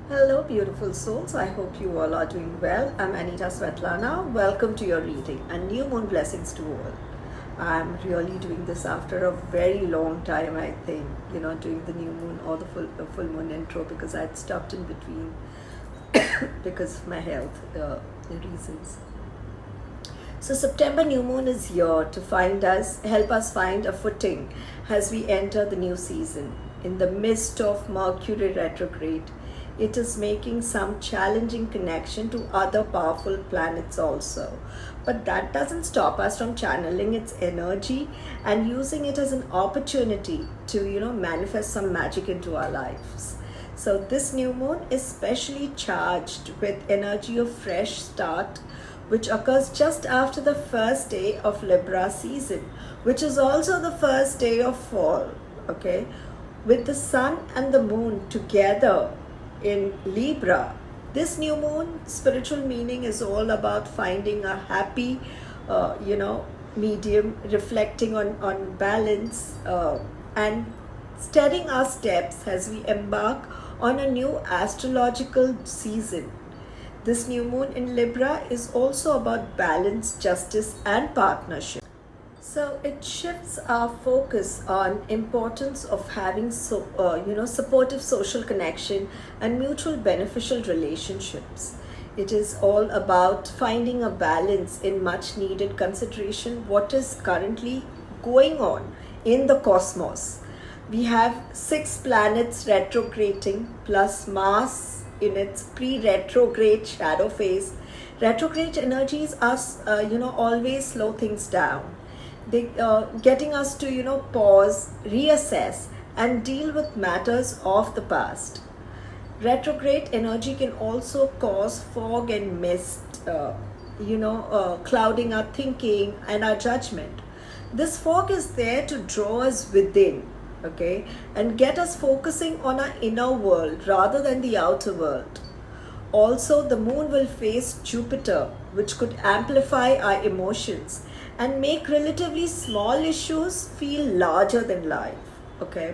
Hello, beautiful souls. I hope you all are doing well. I'm Anita Svetlana. Welcome to your reading and new moon blessings to all. I'm really doing this after a very long time, I think, doing the new moon or the full moon intro because I'd stopped in between because of my health reasons. So September new moon is here to help us find a footing as we enter the new season. In the midst of Mercury retrograde, it is making some challenging connection to other powerful planets also. But that doesn't stop us from channeling its energy and using it as an opportunity to, manifest some magic into our lives. So this new moon is specially charged with energy of fresh start, which occurs just after the first day of Libra season, which is also the first day of fall. Okay, with the sun and the moon together in Libra, this new moon spiritual meaning is all about finding a happy, medium, reflecting on balance and steadying our steps as we embark on a new astrological season. This new moon in Libra is also about balance, justice, and partnership. So it shifts our focus on importance of having supportive social connection and mutual beneficial relationships. It is all about finding a balance in much needed consideration what is currently going on in the cosmos. We have 6 planets retrograding plus Mars in its pre-retrograde shadow phase. Retrograde energies are always slow things down. They getting us to pause, reassess, and deal with matters of the past. Retrograde energy can also cause fog and mist, clouding our thinking and our judgment. This fog is there to draw us within, okay, and get us focusing on our inner world rather than the outer world. Also, the moon will face Jupiter, which could amplify our emotions and make relatively small issues feel larger than life. Okay,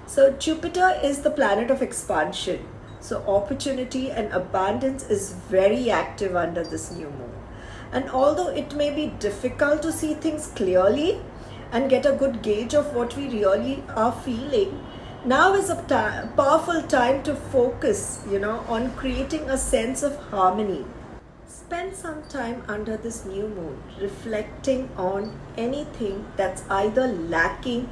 so Jupiter is the planet of expansion. So, opportunity and abundance is very active under this new moon. And although it may be difficult to see things clearly and get a good gauge of what we really are feeling, now is a powerful time to focus, on creating a sense of harmony. Spend some time under this new moon reflecting on anything that's either lacking,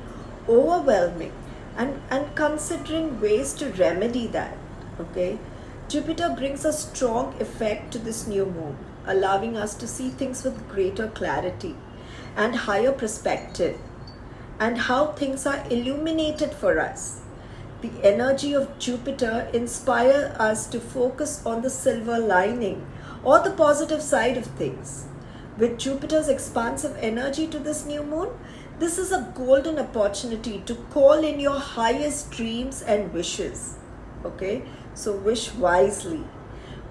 overwhelming, and considering ways to remedy that. Okay, Jupiter brings a strong effect to this new moon, allowing us to see things with greater clarity and higher perspective, and how things are illuminated for us. The energy of Jupiter inspires us to focus on the silver lining or the positive side of things. With Jupiter's expansive energy to this new moon, this is a golden opportunity to call in your highest dreams and wishes. Okay, so wish wisely.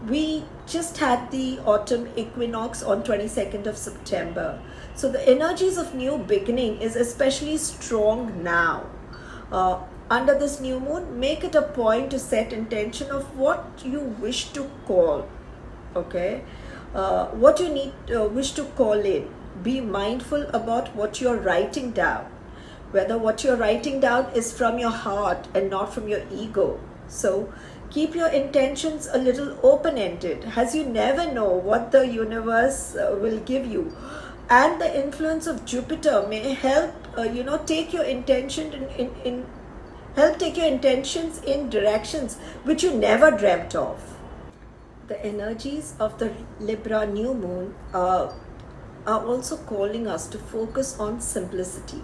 We just had the autumn equinox on 22nd of September. So the energies of new beginning is especially strong now. Under this new moon, make it a point to set intention of what you wish to call. Okay, what you wish to call in. Be mindful about what you're writing down, whether what you're writing down is from your heart and not from your ego. So keep your intentions a little open-ended, as you never know what the universe will give you. And the influence of Jupiter may help take your intention take your intentions in directions which you never dreamt of. The energies of the Libra new moon are also calling us to focus on simplicity.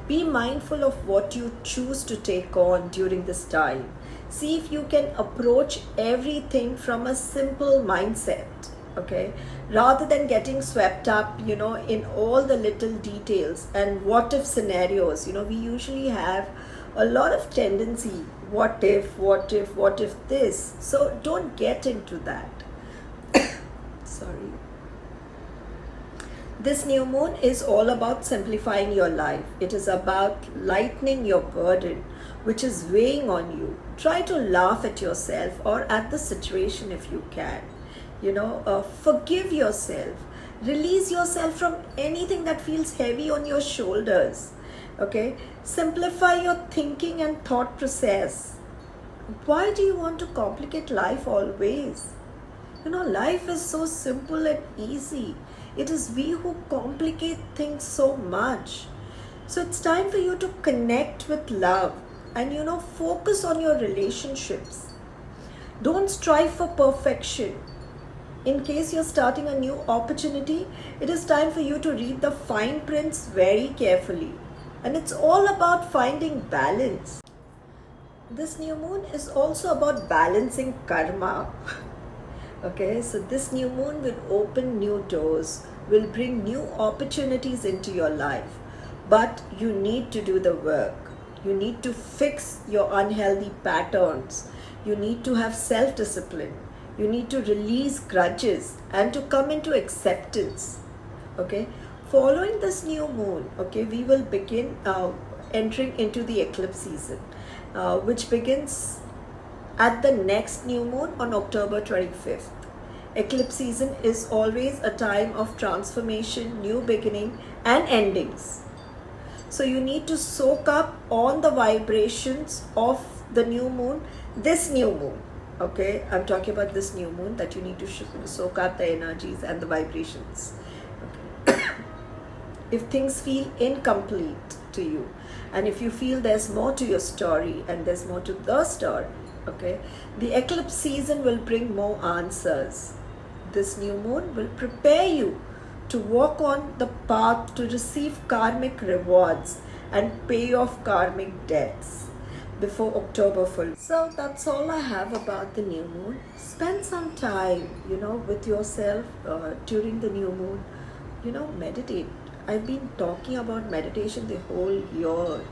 Be mindful of what you choose to take on during this time. See if you can approach everything from a simple mindset, okay, rather than getting swept up, in all the little details and what if scenarios. We usually have a lot of tendency, what if this. So don't get into that. Sorry. This new moon is all about simplifying your life. It is about lightening your burden, which is weighing on you. Try to laugh at yourself or at the situation if you can. Forgive yourself. Release yourself from anything that feels heavy on your shoulders. Okay? Simplify your thinking and thought process. Why do you want to complicate life always? Life is so simple and easy. It is we who complicate things so much. So it's time for you to connect with love and focus on your relationships. Don't strive for perfection. In case you're starting a new opportunity, it is time for you to read the fine prints very carefully. And it's all about finding balance. This new moon is also about balancing karma. Okay, so this new moon will open new doors, will bring new opportunities into your life. But you need to do the work. You need to fix your unhealthy patterns. You need to have self-discipline. You need to release grudges and to come into acceptance. Okay, following this new moon, okay, we will begin entering into the eclipse season, which begins at the next new moon on October 25th. Eclipse season is always a time of transformation, new beginning, and endings. So you need to soak up on the vibrations of the new moon, this new moon. Okay, I'm talking about this new moon, that you need to soak up the energies and the vibrations. Okay. If things feel incomplete to you, and if you feel there's more to your story and there's more to the story, okay, the eclipse season will bring more answers. This new moon will prepare you to walk on the path to receive karmic rewards and pay off karmic debts before October full. So that's all I have about the new moon. Spend some time, with yourself during the new moon. Meditate. I've been talking about meditation the whole year.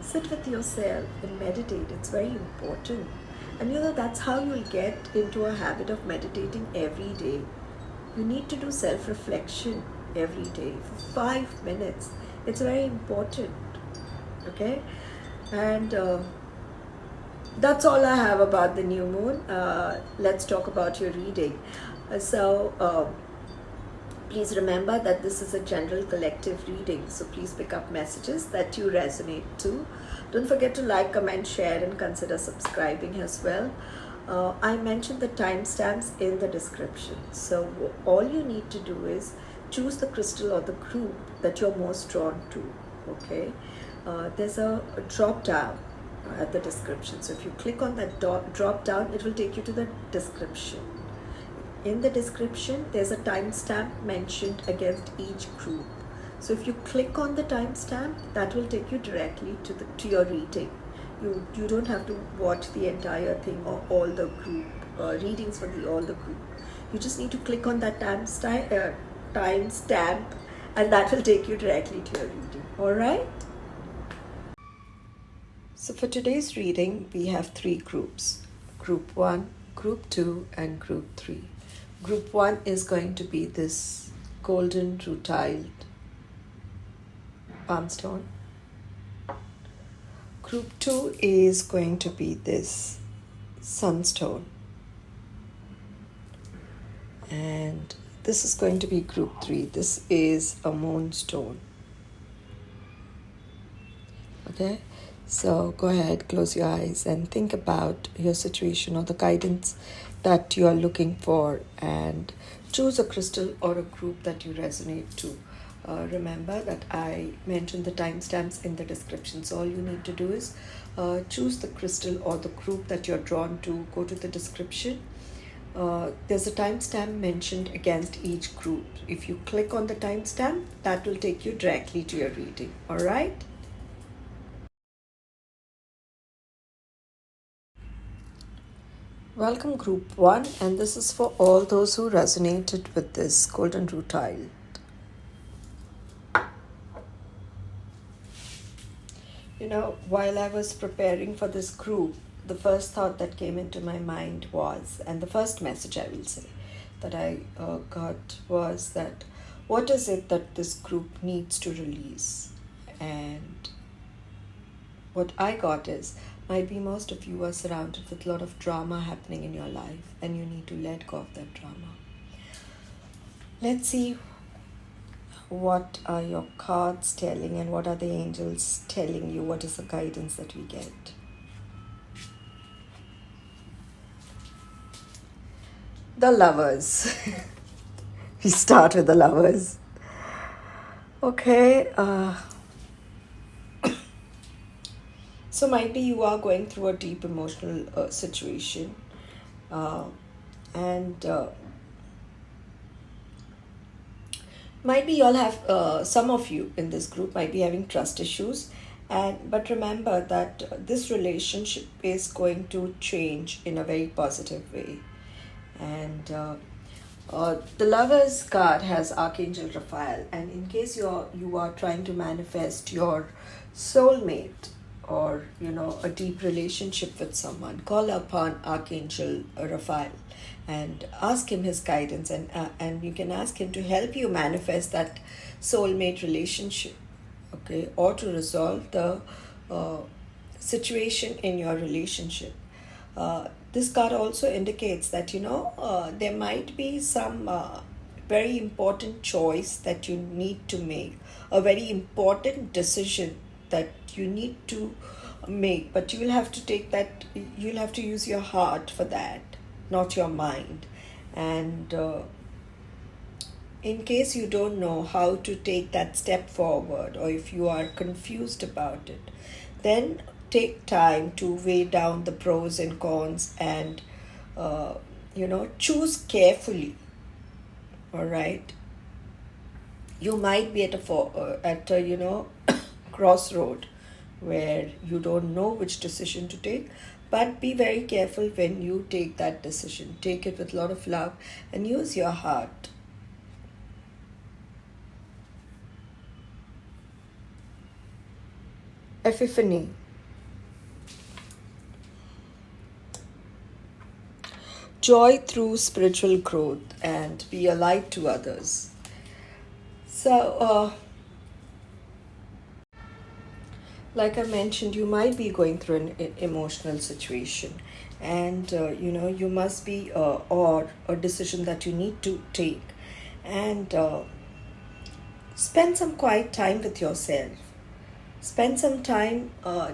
Sit with yourself and meditate. It's very important. And that's how you'll get into a habit of meditating every day. You need to do self-reflection every day for 5 minutes. It's very important. Okay? And that's all I have about the new moon. Let's talk about your reading. Please remember that this is a general collective reading, so please pick up messages that you resonate to. Don't forget to like, comment, share, and consider subscribing as well. I mentioned the timestamps in the description. So all you need to do is choose the crystal or the group that you're most drawn to. Okay, there's a drop down at the description. So if you click on that drop down, it will take you to the description. In the description, there's a timestamp mentioned against each group. So if you click on the timestamp, that will take you directly to your reading. You don't have to watch the entire thing or all the group readings for all the group. You just need to click on that timestamp, and that will take you directly to your reading. All right. So for today's reading, we have 3 groups: Group 1, Group 2, and Group 3. Group 1 is going to be this golden rutile palm stone. Group 2 is going to be this sunstone. And this is going to be Group 3. This is a moonstone. Okay, so go ahead, close your eyes and think about your situation or the guidance that you are looking for, and choose a crystal or a group that you resonate to. Remember that I mentioned the timestamps in the description. So all you need to do is choose the crystal or the group that you're drawn to. Go to the description. There's a timestamp mentioned against each group. If you click on the timestamp, that will take you directly to your reading. All right? Welcome Group 1, and this is for all those who resonated with this golden rutile. While I was preparing for this group, the first thought that came into my mind was, and the first message I will say that I got was that What is it that this group needs to release? And what I got is, might be most of you are surrounded with a lot of drama happening in your life, and you need to let go of that drama. Let's see what are your cards telling, and what are the angels telling you. What is the guidance that we get? The Lovers. We start with the Lovers. Okay. So might be you are going through a deep emotional situation, and might be you all have some of you in this group might be having trust issues, and but remember that this relationship is going to change in a very positive way. And the Lovers card has Archangel Raphael, and in case you are trying to manifest your soulmate, or a deep relationship with someone, call upon Archangel Raphael and ask him his guidance, and you can ask him to help you manifest that soulmate relationship, okay, or to resolve the situation in your relationship. This card also indicates that there might be some very important choice that you need to make, a very important decision that you need to make, but you will have to take that, you'll have to use your heart for that, not your mind. And in case you don't know how to take that step forward, or if you are confused about it, then take time to weigh down the pros and cons, and choose carefully. All right, you might be at a crossroad where you don't know which decision to take, but be very careful when you take that decision. Take it with a lot of love and use your heart. Epiphany. Joy through spiritual growth, and be a light to others. So, like I mentioned, you might be going through an emotional situation, and you must be or a decision that you need to take, and spend some quiet time with yourself. Spend some time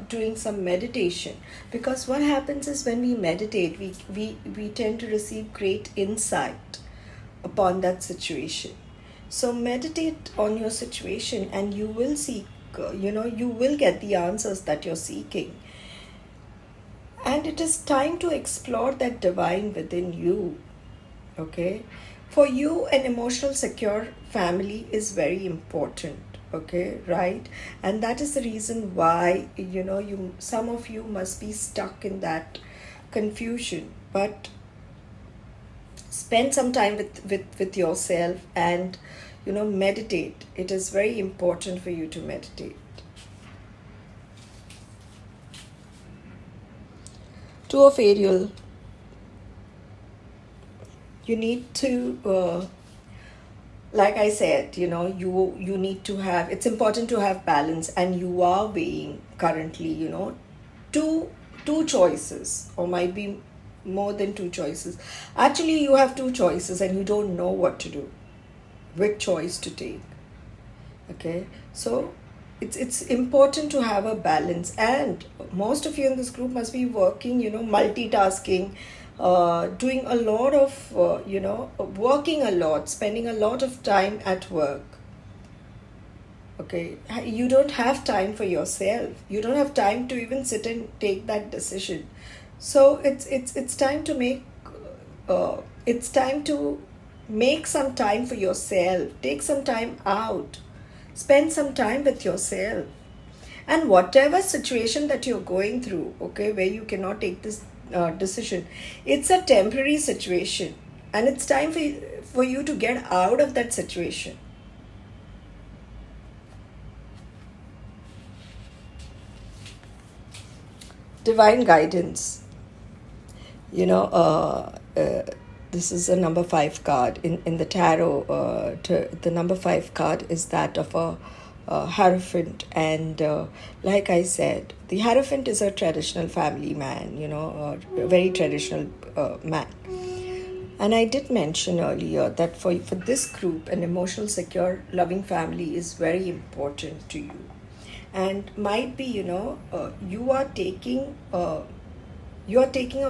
doing some meditation, because what happens is, when we meditate, we tend to receive great insight upon that situation. So meditate on your situation, and you will seek, you will get the answers that you're seeking. And it is time to explore that divine within you. Okay, for you, an emotional secure family is very important. Okay, right? And that is the reason why some of you must be stuck in that confusion. But spend some time with yourself, and meditate. It is very important for you to meditate. Two of Ariel. You need to like I said, you need to have, it's important to have balance, and you are weighing currently, two choices, or might be more than two choices. Actually, you have two choices, and you don't know what to do, which choice to take. Okay, so it's important to have a balance, and most of you in this group must be working, multitasking, doing a lot of, working a lot, spending a lot of time at work. Okay, you don't have time for yourself. You don't have time to even sit and take that decision. So it's time to make some time for yourself. Take some time out. Spend some time with yourself. And whatever situation that you're going through, okay, where you cannot take this decision, it's a temporary situation, and it's time for you to get out of that situation. Divine guidance. This is a number 5 card. In the tarot, the number 5 card is that of a Hierophant. And like I said, the Hierophant is a traditional family man, a very traditional man. And I did mention earlier that for this group, an emotional, secure, loving family is very important to you. And might be, you are taking a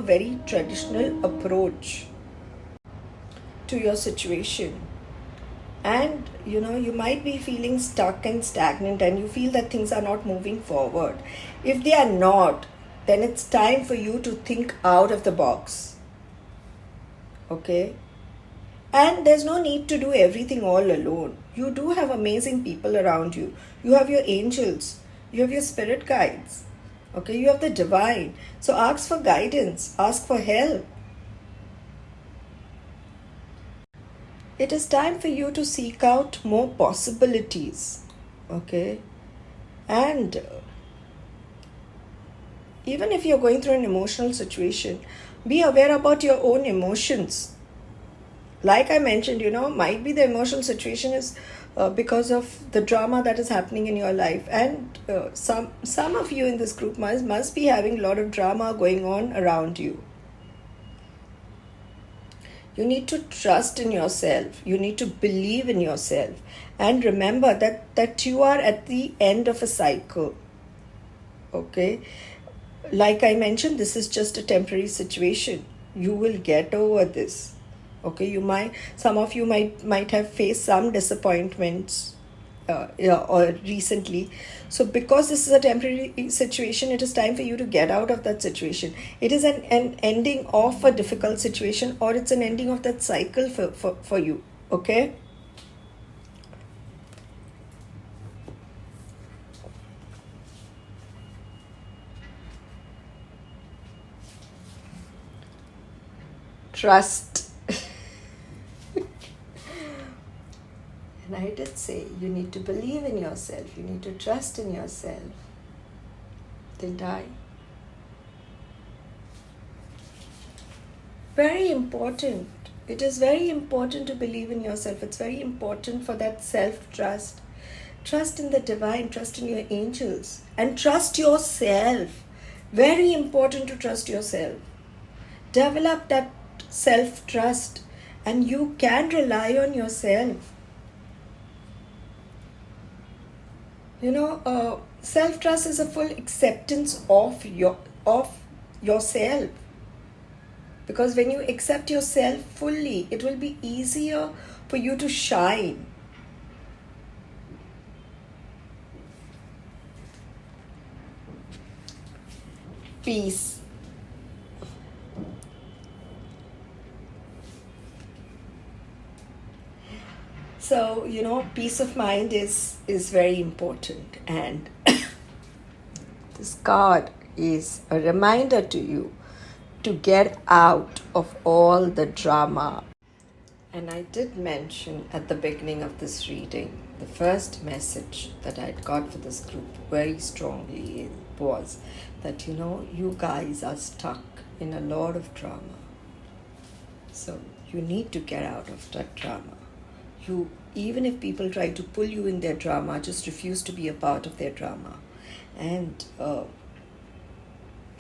very traditional approach to your situation. And you might be feeling stuck and stagnant, and you feel that things are not moving forward. If they are not, then it's time for you to think out of the box. Okay? And there's no need to do everything all alone. You do have amazing people around you. You have your angels, you have your spirit guides. Okay, you have the divine. So ask for guidance, ask for help. It is time for you to seek out more possibilities. Okay? And even if you're going through an emotional situation, be aware about your own emotions. Like I mentioned, might be the emotional situation is because of the drama that is happening in your life. And some of you in this group must be having a lot of drama going on around you. You need to trust in yourself. You need to believe in yourself. And remember that you are at the end of a cycle. Okay? Like I mentioned, this is just a temporary situation. You will get over this. Okay? Some of you might have faced some disappointments or recently. So because this is a temporary situation, it is time for you to get out of that situation. It is an ending of a difficult situation, or it's an ending of that cycle for you. Okay? Trust. And I did say, you need to believe in yourself. You need to trust in yourself. Didn't I? Very important. It is very important to believe in yourself. It's very important for that self-trust. Trust in the divine. Trust in your angels. And trust yourself. Very important to trust yourself. Develop that self-trust. And you can rely on yourself. Self-trust is a full acceptance of yourself. Because when you accept yourself fully, it will be easier for you to shine. Peace. So, peace of mind is very important. And this card is a reminder to you to get out of all the drama. And I did mention at the beginning of this reading, the first message that I got for this group very strongly was that, you guys are stuck in a lot of drama. So you need to get out of that drama. Even if people try to pull you in their drama, just refuse to be a part of their drama. And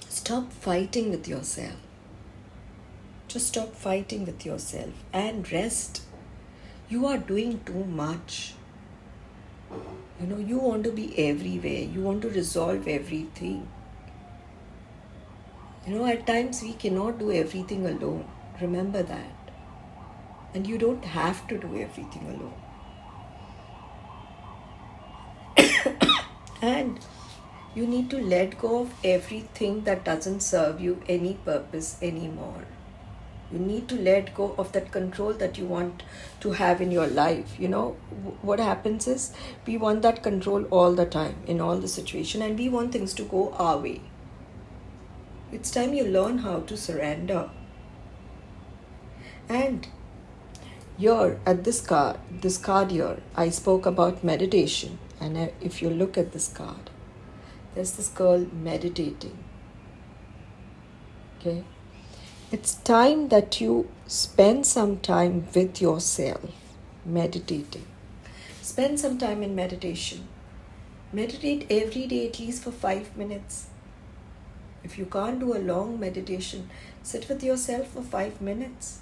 stop fighting with yourself. Just stop fighting with yourself and rest. You are doing too much. You want to be everywhere. You want to resolve everything. At times we cannot do everything alone. Remember that. And you don't have to do everything alone. And you need to let go of everything that doesn't serve you any purpose anymore. You need to let go of that control that you want to have in your life. What happens is we want that control all the time in all the situation, and we want things to go our way. It's time you learn how to surrender. And here at this card here, I spoke about meditation. And if you look at this card, there's this girl meditating. Okay? It's time that you spend some time with yourself, meditating. Spend some time in meditation. Meditate every day at least for 5 minutes. If you can't do a long meditation, sit with yourself for 5 minutes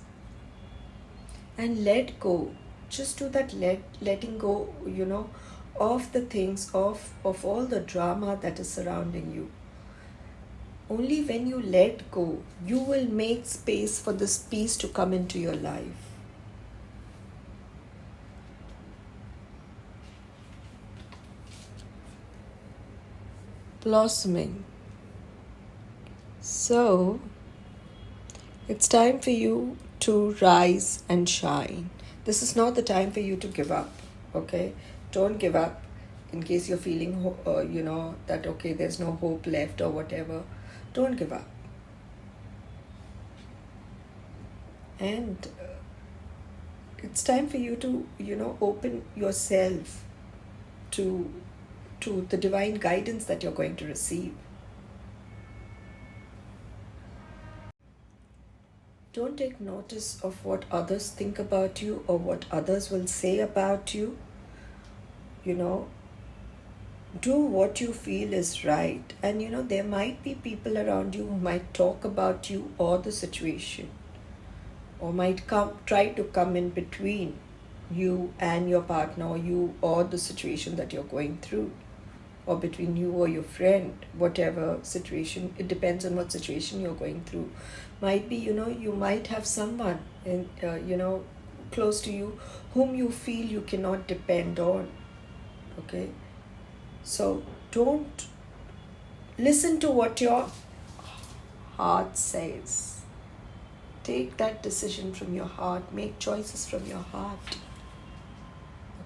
and let go. Just do that letting go, of the things, of all the drama that is surrounding you. Only when you let go, you will make space for this peace to come into your life. Blossoming. So, it's time for you to rise and shine. This is not the time for you to give up, okay? Don't give up in case you're feeling, that, okay, there's no hope left or whatever. Don't give up. And it's time for you to, open yourself to the divine guidance that you're going to receive. Don't take notice of what others think about you or what others will say about you. Do what you feel is right. And there might be people around you who might talk about you or the situation, or might try to come in between you and your partner, or you or the situation that you're going through, or between you or your friend, whatever situation. It depends on what situation you're going through. Might be, you might have someone close to you whom you feel you cannot depend on. Okay? So don't listen to what your heart says. Take that decision from your heart. Make choices from your heart.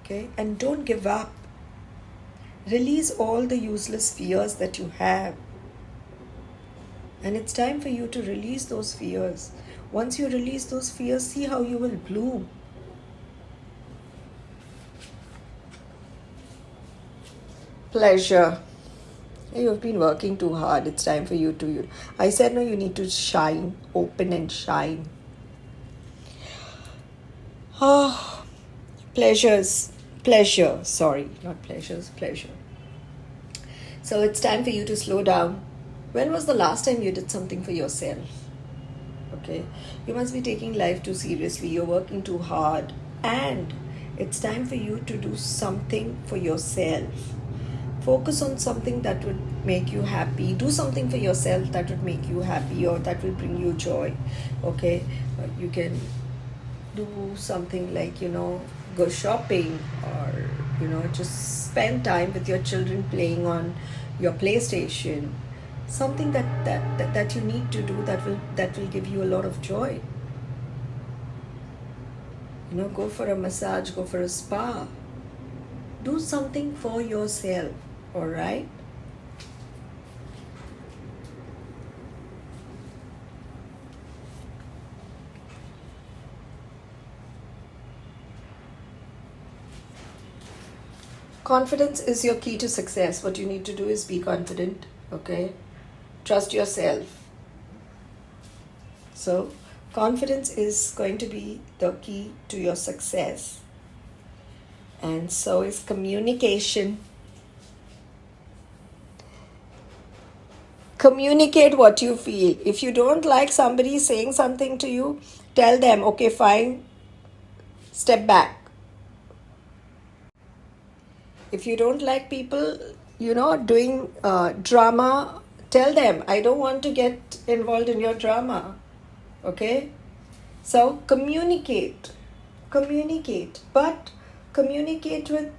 Okay? And don't give up. Release all the useless fears that you have. And it's time for you to release those fears. Once you release those fears, see how you will bloom. Pleasure. You've been working too hard. It's time for you to... I said, no, you need to shine. Open and shine. Oh, pleasure. Sorry, not pleasures, pleasure. So it's time for you to slow down. When was the last time you did something for yourself? Okay, you must be taking life too seriously. You're working too hard. And it's time for you to do something for yourself. Focus on something that would make you happy. Do something for yourself that would make you happy or that will bring you joy. Okay, you can do something like, go shopping, or, just spend time with your children playing on your PlayStation. Something that you need to do that will give you a lot of joy. Go for a massage, go for a spa. Do something for yourself, all right? Confidence is your key to success. What you need to do is be confident, okay? Trust yourself. So, confidence is going to be the key to your success. And so is communication. Communicate what you feel. If you don't like somebody saying something to you, tell them, okay, fine, step back. If you don't like people, doing drama, tell them, I don't want to get involved in your drama. Okay? So communicate. But communicate with,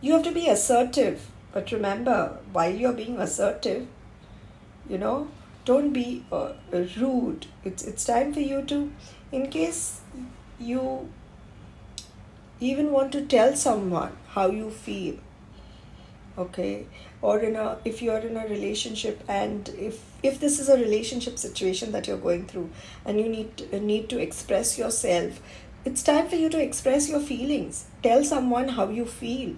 you have to be assertive. But remember, while you're being assertive, don't be rude. It's time for you to, in case you even want to tell someone how you feel, okay, or if you're in a relationship, and if this is a relationship situation that you're going through and you need to express yourself, it's time for you to express your feelings. Tell someone how you feel.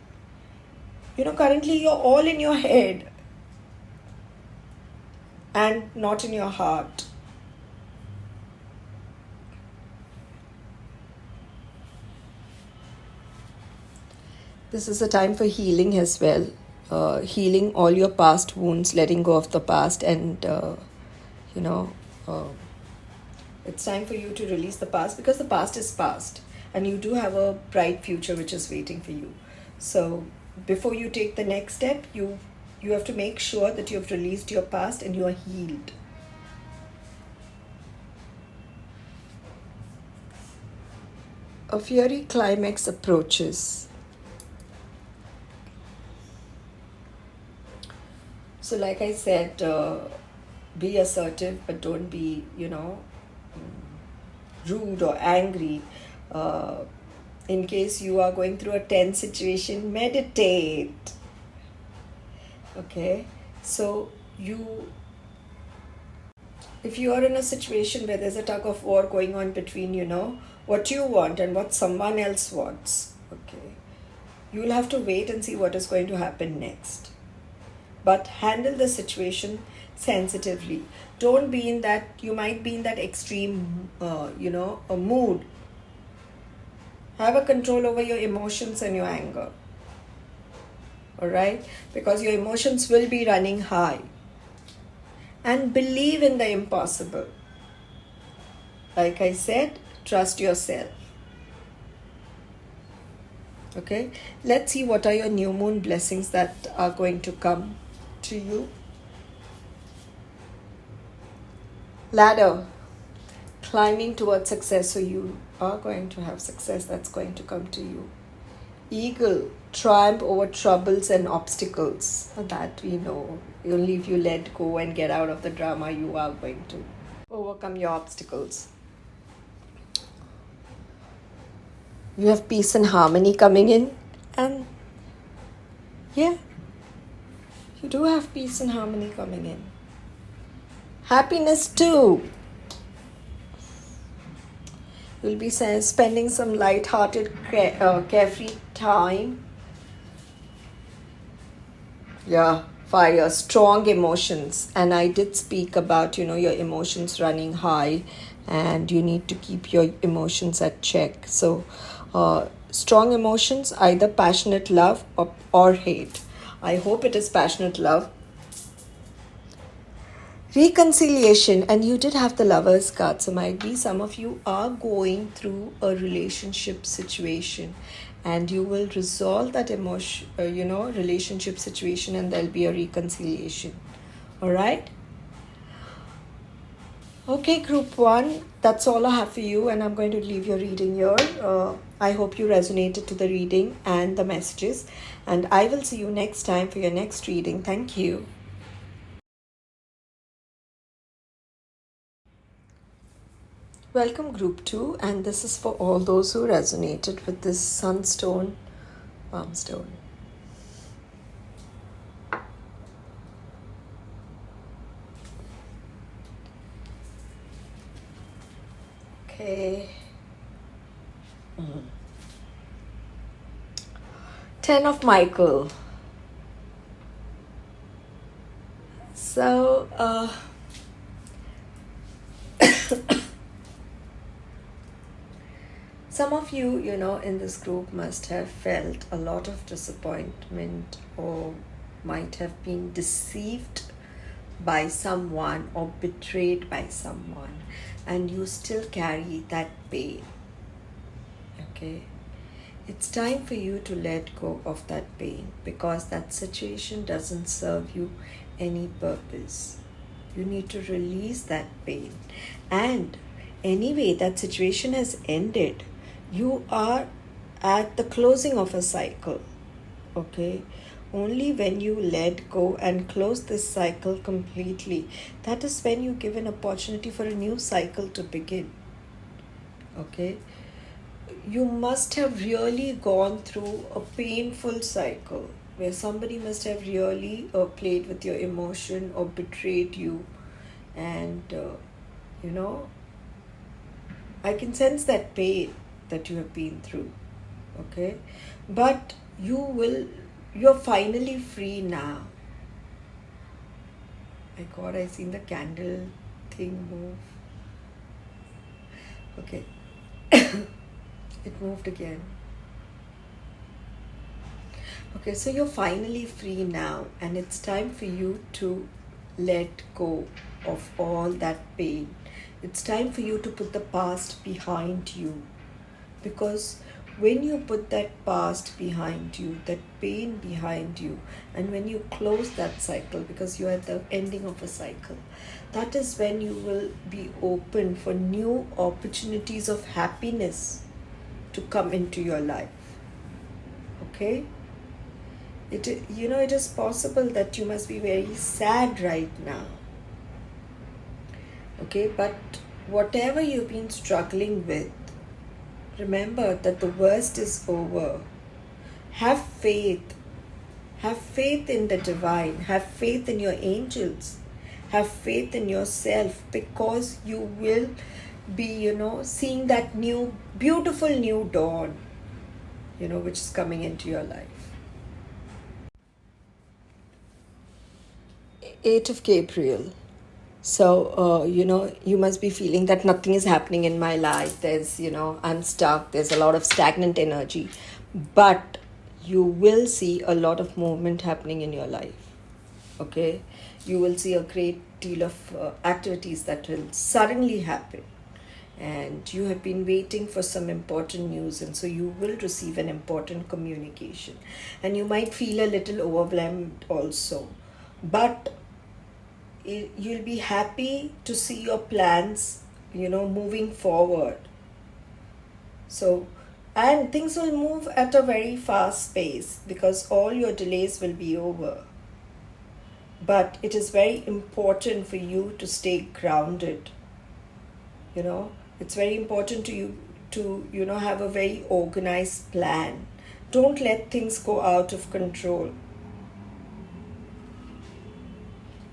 Currently you're all in your head and not in your heart. This is a time for healing as well. Healing all your past wounds, letting go of the past, and you know, uh, it's time for you to release the past, because the past is past, and you do have a bright future which is waiting for you. So before you take the next step, you have to make sure that you have released your past and you are healed. A fiery climax approaches. So, like I said, be assertive, but don't be, rude or angry. Uh, in case you are going through a tense situation, meditate. Okay, so if you are in a situation where there's a tug of war going on between, what you want and what someone else wants, okay, you will have to wait and see what is going to happen next. But handle the situation sensitively. Don't be in that, you might be in that extreme, a mood. Have a control over your emotions and your anger. All right? Because your emotions will be running high. And believe in the impossible. Like I said, trust yourself. Okay? Let's see what are your new moon blessings that are going to come to you. Ladder. Climbing towards success. So you are going to have success that's going to come to you. Eagle. Triumph over troubles and obstacles. That we know. Only if you let go and get out of the drama, you are going to overcome your obstacles. You have peace and harmony coming in, and yeah, you do have peace and harmony coming in. Happiness too. You'll be spending some light-hearted, carefree time. Yeah, fire, strong emotions. And I did speak about, your emotions running high, and you need to keep your emotions at check. So, strong emotions, either passionate love or hate. I hope it is passionate love. Reconciliation, and you did have the Lovers card, so might be some of you are going through a relationship situation, and you will resolve that relationship situation, and there'll be a reconciliation. All right? Okay, group 1, that's all I have for you, and I'm going to leave your reading here. I hope you resonated to the reading and the messages, and I will see you next time for your next reading. Thank you. Welcome group 2, and this is for all those who resonated with this sunstone, palm stone. Okay. 10 of Michael. So, some of you, in this group must have felt a lot of disappointment, or might have been deceived by someone or betrayed by someone, and you still carry that pain. Okay? It's time for you to let go of that pain, because that situation doesn't serve you any purpose. You need to release that pain. And anyway, that situation has ended. You are at the closing of a cycle. Okay? Only when you let go and close this cycle completely, that is when you give an opportunity for a new cycle to begin. Okay? You must have really gone through a painful cycle where somebody must have really played with your emotion or betrayed you. And, I can sense that pain that you have been through. Okay? But you're finally free now. My God, I seen the candle thing move. Okay. It moved again. Okay, so you're finally free now, and it's time for you to let go of all that pain. It's time for you to put the past behind you, because when you put that past behind you, that pain behind you, and when you close that cycle, because you're at the ending of a cycle, that is when you will be open for new opportunities of happiness to come into your life. Okay? It is possible that you must be very sad right now. Okay, but whatever you've been struggling with, remember that the worst is over. Have faith. Have faith in the divine. Have faith in your angels. Have faith in yourself, because you will be, seeing that new, beautiful new dawn, which is coming into your life. Eight of Gabriel. So, you must be feeling that nothing is happening in my life. There's, I'm stuck. There's a lot of stagnant energy. But you will see a lot of movement happening in your life. Okay? You will see a great deal of activities that will suddenly happen. And you have been waiting for some important news, and so you will receive an important communication. And you might feel a little overwhelmed also. But you'll be happy to see your plans, moving forward. So, and things will move at a very fast pace, because all your delays will be over. But it is very important for you to stay grounded. It's very important to you to, have a very organized plan. Don't let things go out of control.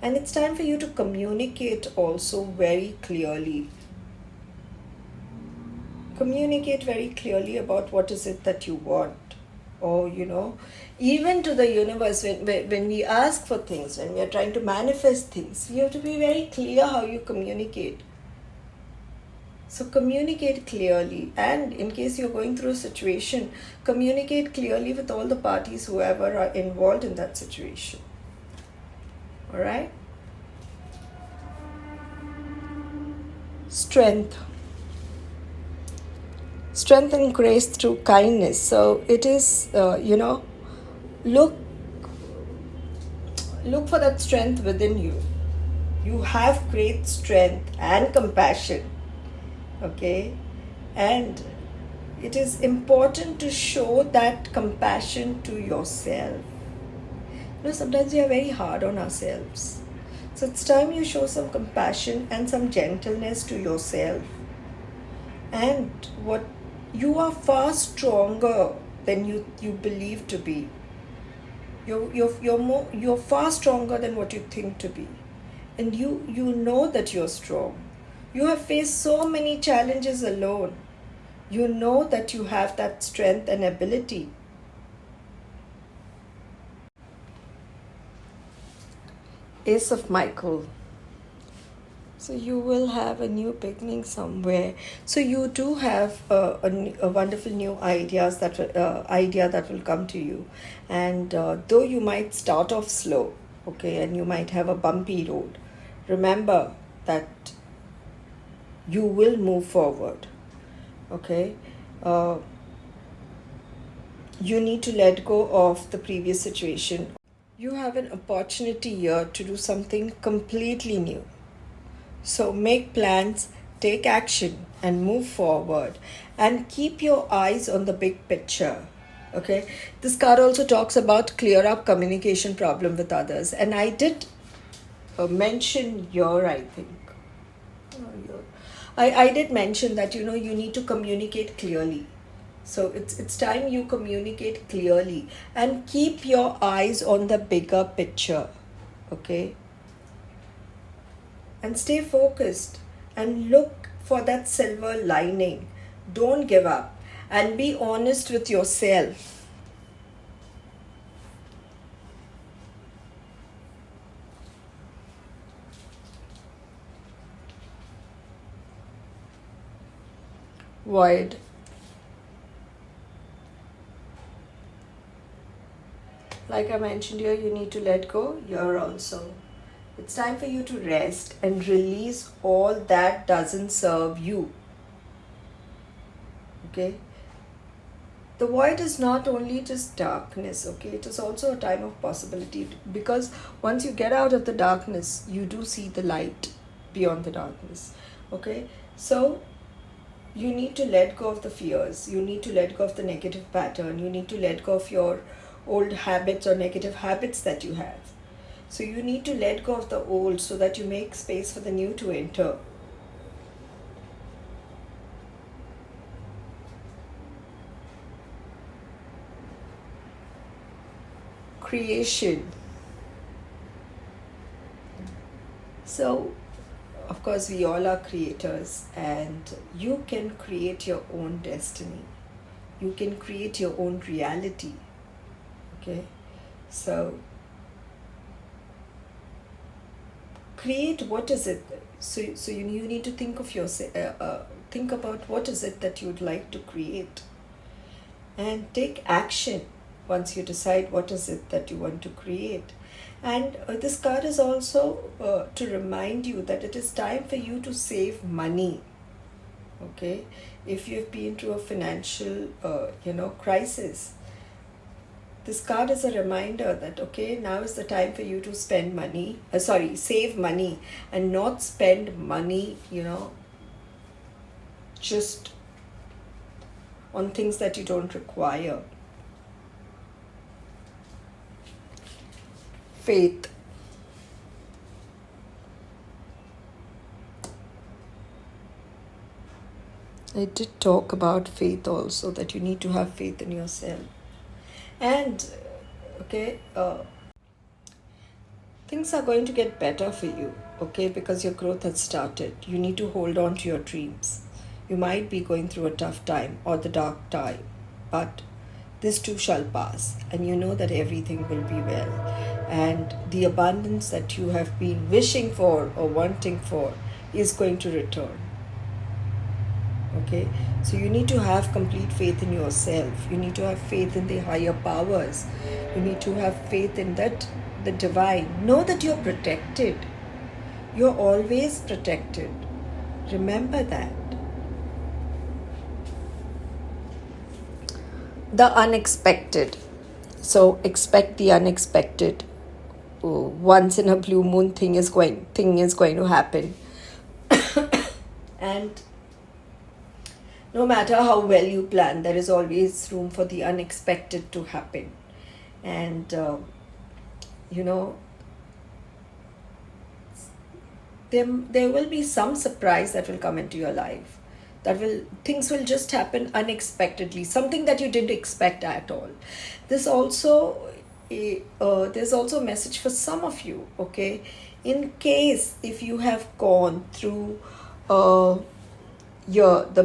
And it's time for you to communicate also very clearly. Communicate very clearly about what is it that you want. Or, even to the universe, when we ask for things, when we are trying to manifest things, you have to be very clear how you communicate. So communicate clearly. And in case you're going through a situation, communicate clearly with all the parties, whoever are involved in that situation. All right? Strength and grace through kindness. So it is, look for that strength within you. You have great strength and compassion. Okay? And it is important to show that compassion to yourself. Sometimes we are very hard on ourselves. So it's time you show some compassion and some gentleness to yourself. And what you are far stronger than you believe to be. You're far stronger than what you think to be. And you know that you're strong. You have faced so many challenges alone. You know that you have that strength and ability. Ace of Michael. So you will have a new beginning somewhere. So you do have a wonderful new idea that will come to you. And though you might start off slow, okay, and you might have a bumpy road, remember that you will move forward. Okay. You need to let go of the previous situation. You have an opportunity here to do something completely new. So make plans, take action, and move forward. And keep your eyes on the big picture. Okay. This card also talks about clear up communication problem with others. And I did mention here, I think. I did mention that, you need to communicate clearly. So it's time you communicate clearly and keep your eyes on the bigger picture. Okay? And stay focused and look for that silver lining. Don't give up and be honest with yourself. Void. Like I mentioned here, you need to let go here also. It's time for you to rest and release all that doesn't serve you. Okay? The void is not only just darkness, okay? It is also a time of possibility, because once you get out of the darkness, you do see the light beyond the darkness. Okay? So you need to let go of the fears. You need to let go of the negative pattern. You need to let go of your old habits or negative habits that you have. So you need to let go of the old so that you make space for the new to enter. Creation. So, of course, we all are creators, and you can create your own destiny. You can create your own reality. Okay? So, create what is it. So you need to think of yourself. Think about what is it that you'd like to create, and take action once you decide what is it that you want to create. And this card is also to remind you that it is time for you to save money. Okay, if you've been through a financial crisis, this card is a reminder that, okay, now is the time for you to save money, and not spend money, just on things that you don't require. Faith. I did talk about faith also, that you need to have faith in yourself. And, okay, things are going to get better for you, okay, because your growth has started. You need to hold on to your dreams. You might be going through a tough time or the dark time, but this too shall pass, and you know that everything will be well. And the abundance that you have been wishing for or wanting for is going to return. Okay, so you need to have complete faith in yourself. You need to have faith in the higher powers. You need to have faith in that, the divine. Know that you're protected. You're always protected. Remember that. The unexpected. So expect the unexpected. Once in a blue moon thing is going to happen. And no matter how well you plan, there is always room for the unexpected to happen. And, there will be some surprise that will come into your life. Things will just happen unexpectedly, something that you didn't expect at all. There's also a message for some of you, okay? In case if you have gone through the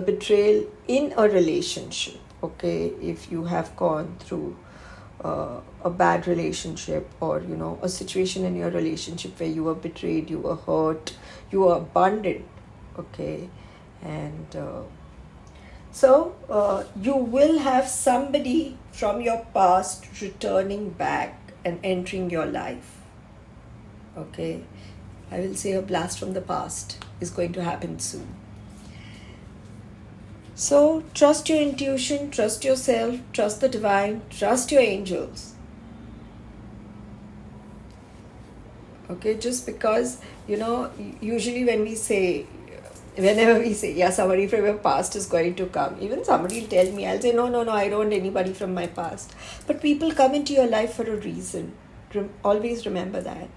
betrayal in a relationship, okay, if you have gone through a bad relationship, or a situation in your relationship where you were betrayed, you were hurt, you were abandoned, okay, and so you will have somebody from your past returning back and entering your life, okay. I will say a blast from the past is going to happen soon. So trust your intuition, trust yourself, trust the divine, trust your angels. Okay, just because, usually whenever we say, yeah, somebody from your past is going to come, even somebody will tell me, I'll say, no, I don't want anybody from my past. But people come into your life for a reason. Always remember that.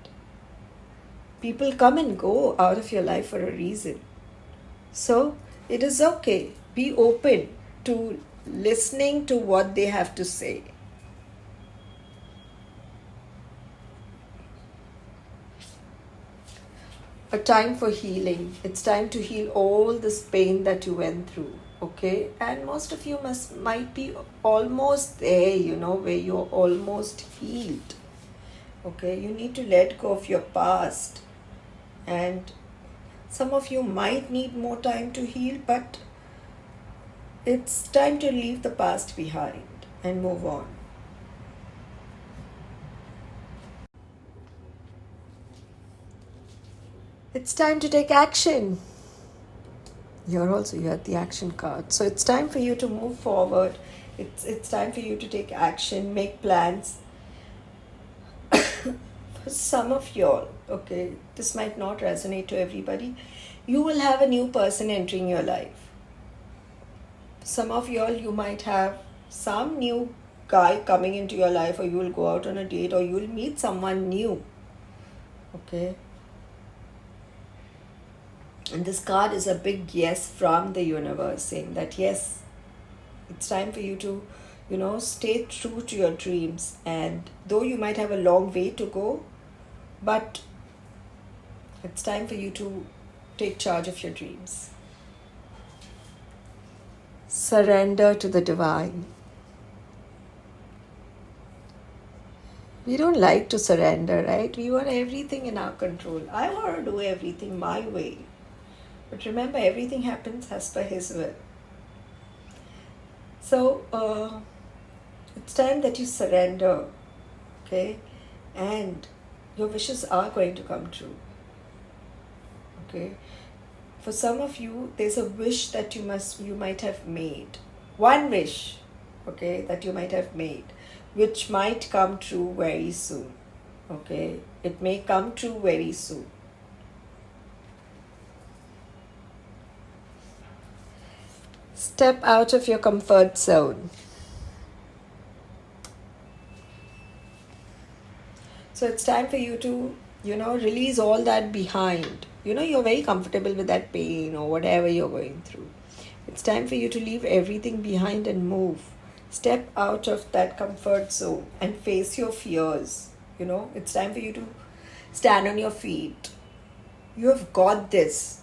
People come and go out of your life for a reason. So it is okay. Be open to listening to what they have to say. A time for healing. It's time to heal all this pain that you went through, okay? And most of you might be almost there, where you're almost healed, okay? You need to let go of your past, and some of you might need more time to heal, but it's time to leave the past behind and move on. It's time to take action. Here also you have the action card. So it's time for you to move forward. It's time for you to take action, make plans. For some of y'all, okay, this might not resonate to everybody. You will have a new person entering your life. Some of y'all, you might have some new guy coming into your life, or you will go out on a date, or you will meet someone new. Okay. And this card is a big yes from the universe, saying that yes, it's time for you to, stay true to your dreams. And though you might have a long way to go, but it's time for you to take charge of your dreams. Surrender to the divine. We don't like to surrender, right? We want everything in our control. I want to do everything my way. But remember, everything happens as per His will. So, it's time that you surrender, okay? And your wishes are going to come true, okay? For some of you, there's a wish that you might have made. One wish, okay, that you might have made, which might come true very soon, okay? It may come true very soon. Step out of your comfort zone. So it's time for you to, release all that behind. You're very comfortable with that pain or whatever you're going through. It's time for you to leave everything behind and move. Step out of that comfort zone and face your fears. It's time for you to stand on your feet. You have got this,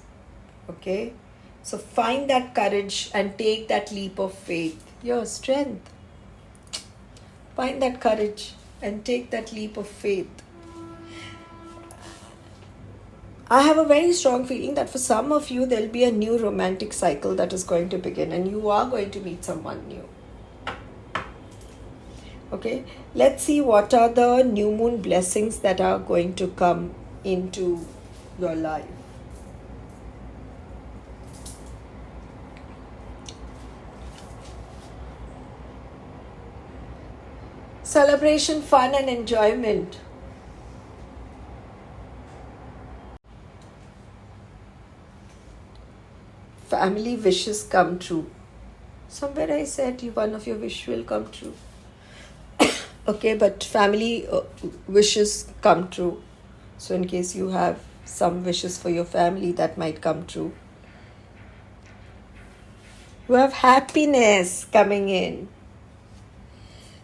okay? So find that courage and take that leap of faith. Your strength. Find that courage and take that leap of faith. I have a very strong feeling that for some of you, there'll be a new romantic cycle that is going to begin, and you are going to meet someone new. Okay, let's see what are the new moon blessings that are going to come into your life. Celebration, fun and enjoyment. Family wishes come true. Somewhere I said one of your wish will come true. Okay, but family wishes come true. So in case you have some wishes for your family, that might come true. You have happiness coming in.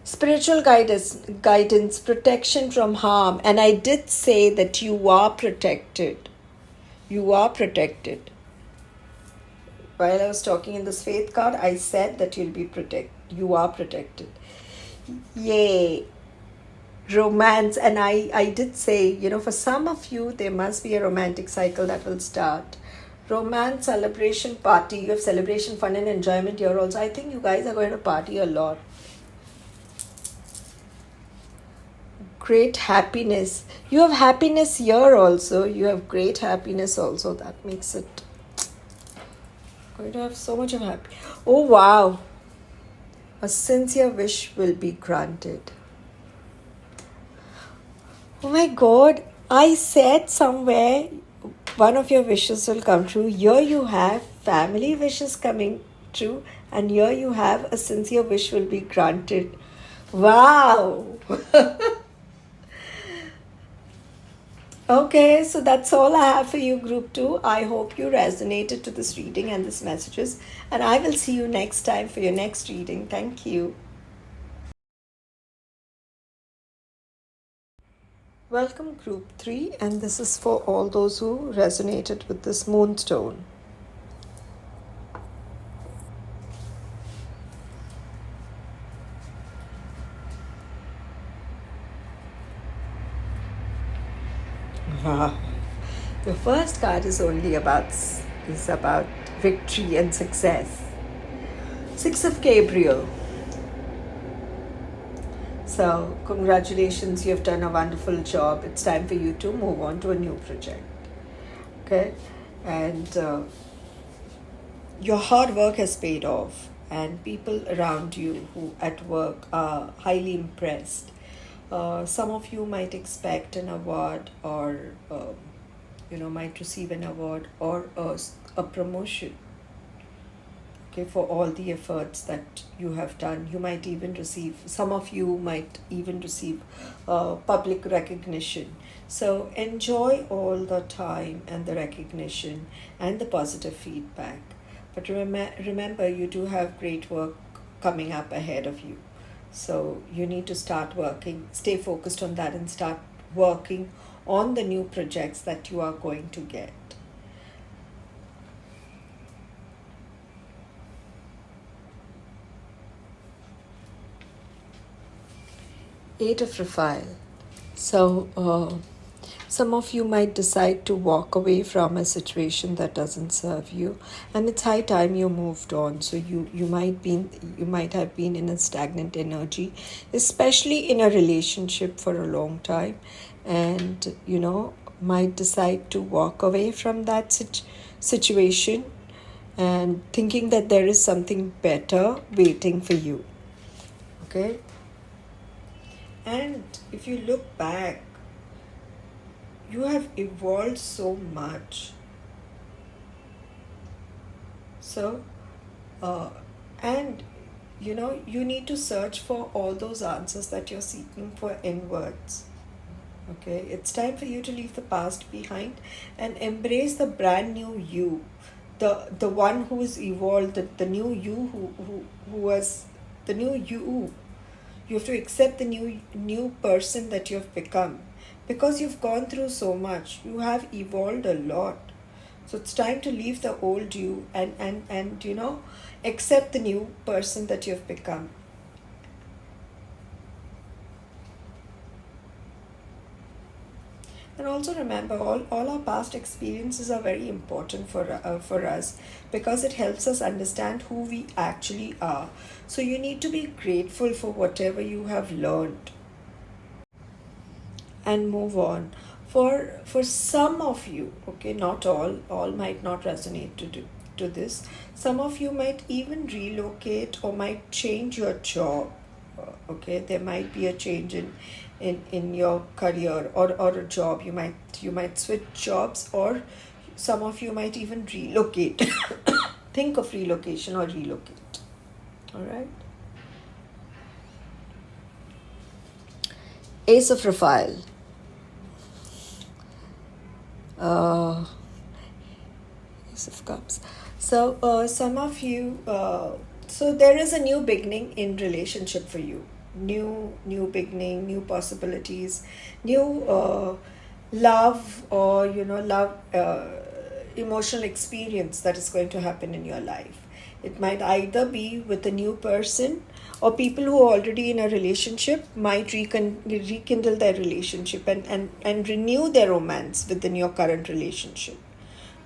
Spiritual guidance, protection from harm. And I did say that you are protected. You are protected. While I was talking in this faith card, I said that you'll be protected. You are protected. Yay. Romance. And I did say, for some of you, there must be a romantic cycle that will start. Romance, celebration, party. You have celebration, fun and enjoyment here also. I think you guys are going to party a lot. Great happiness. You have happiness here also. You have great happiness also. That makes it going to have so much of happiness. Oh wow. A sincere wish will be granted. Oh my God. I said somewhere one of your wishes will come true. Here you have family wishes coming true. And here you have a sincere wish will be granted. Wow. Okay, so that's all I have for you, Group 2. I hope you resonated to this reading and these messages. And I will see you next time for your next reading. Thank you. Welcome, Group 3. And this is for all those who resonated with this moonstone. Wow. The first card is only about victory and success. Six of Gabriel. So congratulations, you have done a wonderful job. It's time for you to move on to a new project. Okay, and your hard work has paid off, and people around you who at work are highly impressed. Some of you might expect an award, or might receive an award or a promotion, okay, for all the efforts that you have done. You might even receive, some of you might even receive public recognition. So enjoy all the time and the recognition and the positive feedback. But remember, you do have great work coming up ahead of you. So you need to start working, stay focused on that, and start working on the new projects that you are going to get. Eight of Raphael. So, some of you might decide to walk away from a situation that doesn't serve you, and it's high time you moved on. So you might have been in a stagnant energy, especially in a relationship for a long time, and might decide to walk away from that situation, and thinking that there is something better waiting for you. Okay. And if you look back, you have evolved so much. So, and you need to search for all those answers that you're seeking for inwards. Okay, it's time for you to leave the past behind and embrace the brand new you, the one who is evolved, the new you who was the new you. You have to accept the new person that you have become, because you've gone through so much. You have evolved a lot. So it's time to leave the old you and accept the new person that you have become. And also remember, all our past experiences are very important for us, because it helps us understand who we actually are. So you need to be grateful for whatever you have learned and move on. For some of you, okay, not all might not resonate to this. Some of you might even relocate or might change your job. Okay, there might be a change in your career or a job. You might switch jobs, or some of you might even relocate. Think of relocation or relocate. All right. Ace of Raphael. Ace of Cups. So some of you, so there is a new beginning in relationship for you. New beginning, new possibilities, new love, or love, emotional experience that is going to happen in your life. It might either be with a new person, or people who are already in a relationship might rekindle their relationship and renew their romance within your current relationship.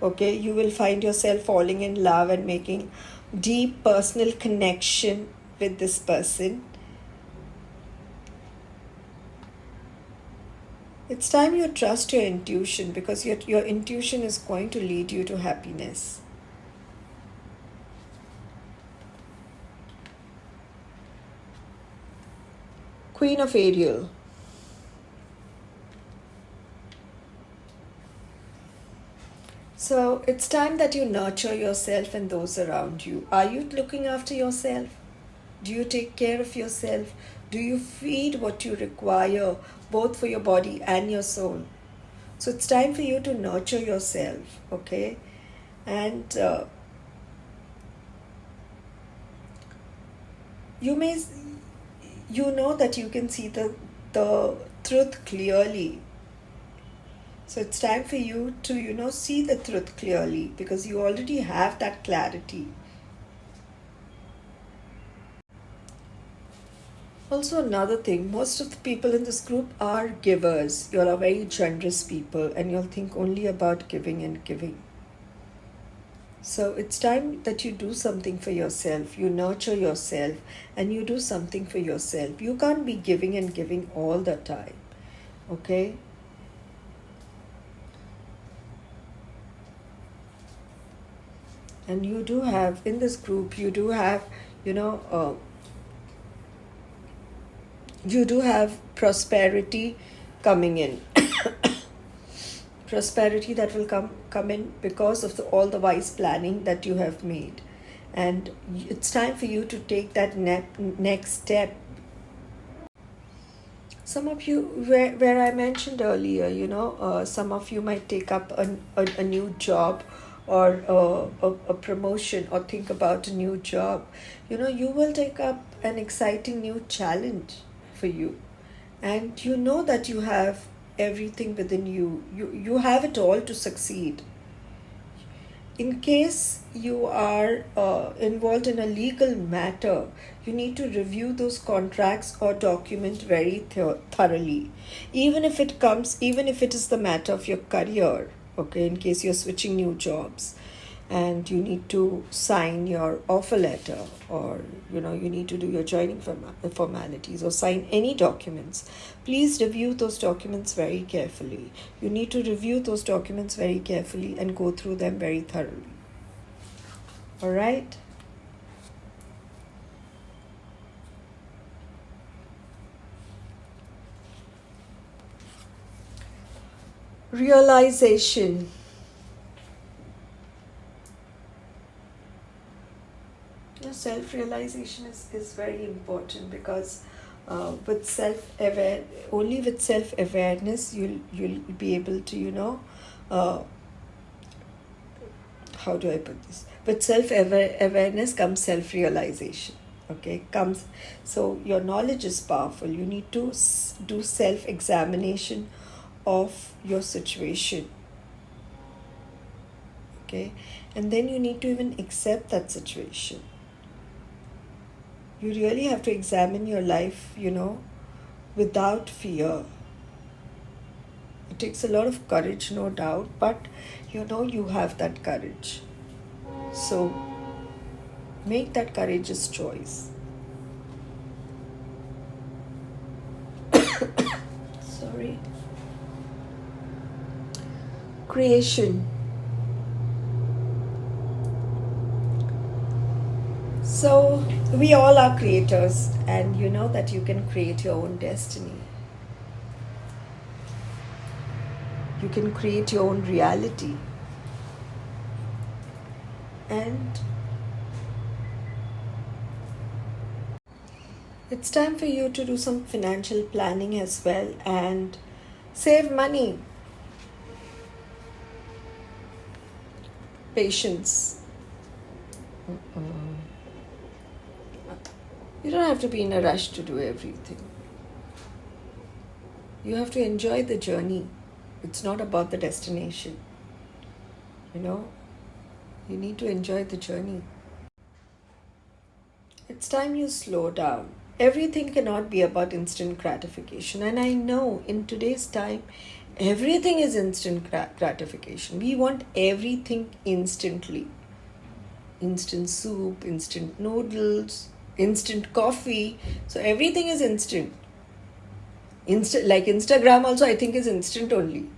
Okay, you will find yourself falling in love and making deep personal connection with this person. It's time you trust your intuition, because your intuition is going to lead you to happiness. Queen of Ariel. So it's time that you nurture yourself and those around you. Are you looking after yourself? Do you take care of yourself? Do you feed what you require, both for your body and your soul? So it's time for you to nurture yourself, okay? And you know that you can see the truth clearly. So it's time for you to see the truth clearly, because you already have that clarity. Also, another thing, most of the people in this group are givers. You all are very generous people, and you'll think only about giving and giving. So it's time that you do something for yourself. You nurture yourself and you do something for yourself. You can't be giving and giving all the time. Okay? And you do have, in this group, you do have, you know, you do have prosperity coming in. Prosperity that will come in because of all the wise planning that you have made. And it's time for you to take that next step. Some of you, where I mentioned earlier, some of you might take up a new job, or a promotion, or think about a new job. You will take up an exciting new challenge for you. And you know that you have everything within you. You have it all to succeed. In case you are involved in a legal matter, you need to review those contracts or document very thoroughly. Even if it is the matter of your career, okay, in case you're switching new jobs and you need to sign your offer letter, or you need to do your joining formalities, or sign any documents, please review those documents very carefully. You need to review those documents very carefully and go through them very thoroughly. All right? Realization. Self-realization is very important, because only with self-awareness you'll be able to how do I put this? With self-awareness comes self-realization. Okay, so your knowledge is powerful. You need to do self-examination of your situation. Okay, and then you need to even accept that situation. You really have to examine your life, without fear. It takes a lot of courage, no doubt, but you have that courage. So make that courageous choice. Sorry. Creation. So we all are creators, and you know that you can create your own destiny. You can create your own reality. And it's time for you to do some financial planning as well, and save money. Patience. You don't have to be in a rush to do everything. You have to enjoy the journey. It's not about the destination. You need to enjoy the journey. It's time you slow down. Everything cannot be about instant gratification. And I know in today's time, everything is instant gratification. We want everything instantly. Instant soup, instant noodles, instant coffee. So everything is instant. Like Instagram also, I think, is instant only.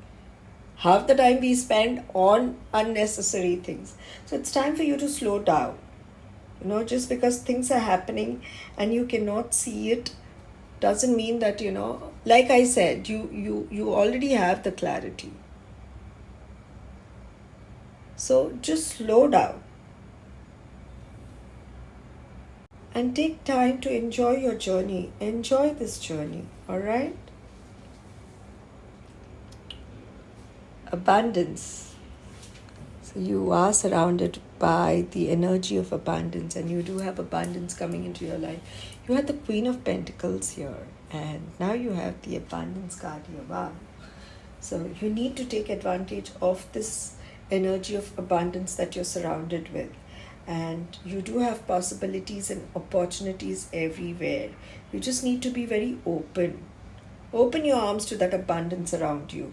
Half the time we spend on unnecessary things. So it's time for you to slow down. Just because things are happening and you cannot see it doesn't mean that, like I said, you already have the clarity. So just slow down and take time to enjoy your journey. Enjoy this journey, all right? Abundance. So you are surrounded by the energy of abundance, and you do have abundance coming into your life. You had the Queen of Pentacles here, and now you have the abundance card here. Wow. So you need to take advantage of this energy of abundance that you're surrounded with. And you do have possibilities and opportunities everywhere. You just need to be very open. Open your arms to that abundance around you.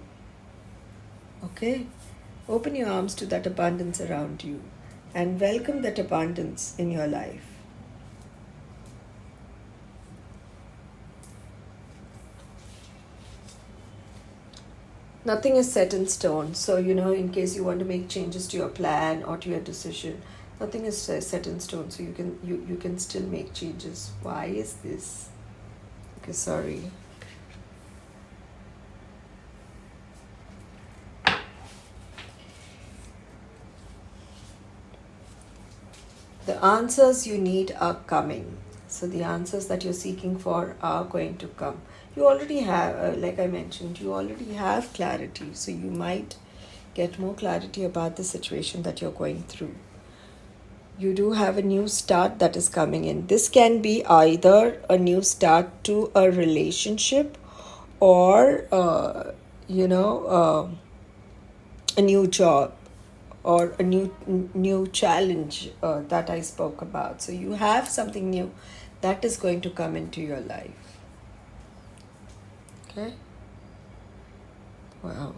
Okay? Open your arms to that abundance around you and welcome that abundance in your life. Nothing is set in stone. So, in case you want to make changes to your plan or to your decision, Nothing is set in stone, so you can still make changes. Why is this? Okay, sorry. The answers you need are coming. So the answers that you're seeking for are going to come. You already have, like I mentioned, you already have clarity. So you might get more clarity about the situation that you're going through. You do have a new start that is coming in. This can be either a new start to a relationship or, a new job or a new challenge that I spoke about. So you have something new that is going to come into your life. Okay? Wow.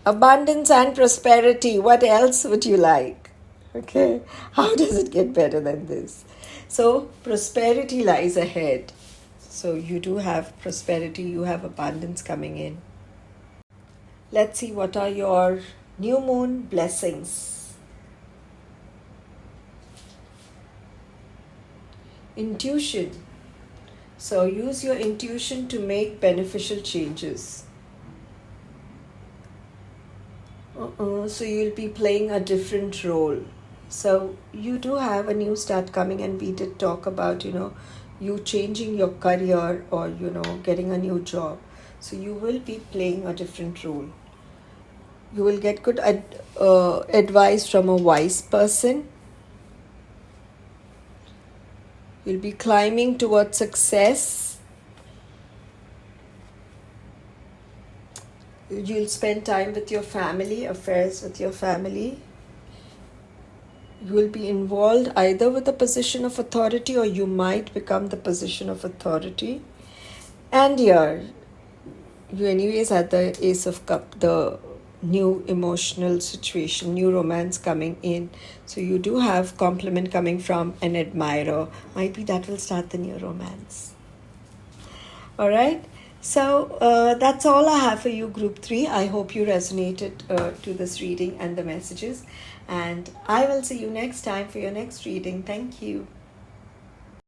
Abundance and prosperity. What else would you like? Okay? How does it get better than this? So prosperity lies ahead. So you do have prosperity, you have abundance coming in. Let's see what are your new moon blessings. Intuition. So use your intuition to make beneficial changes. So you'll be playing a different role. So you do have a new start coming, and we did talk about, you changing your career or, getting a new job. So you will be playing a different role. You will get good advice from a wise person. You'll be climbing towards success. You'll spend time with your family, affairs with your family. You will be involved either with a position of authority or you might become the position of authority. And here, you anyways had the Ace of Cup, the new emotional situation, new romance coming in. So you do have compliment coming from an admirer. Might be that will start the new romance. All right. So that's all I have for you, Group 3. I hope you resonated to this reading and the messages. And I will see you next time for your next reading. Thank you.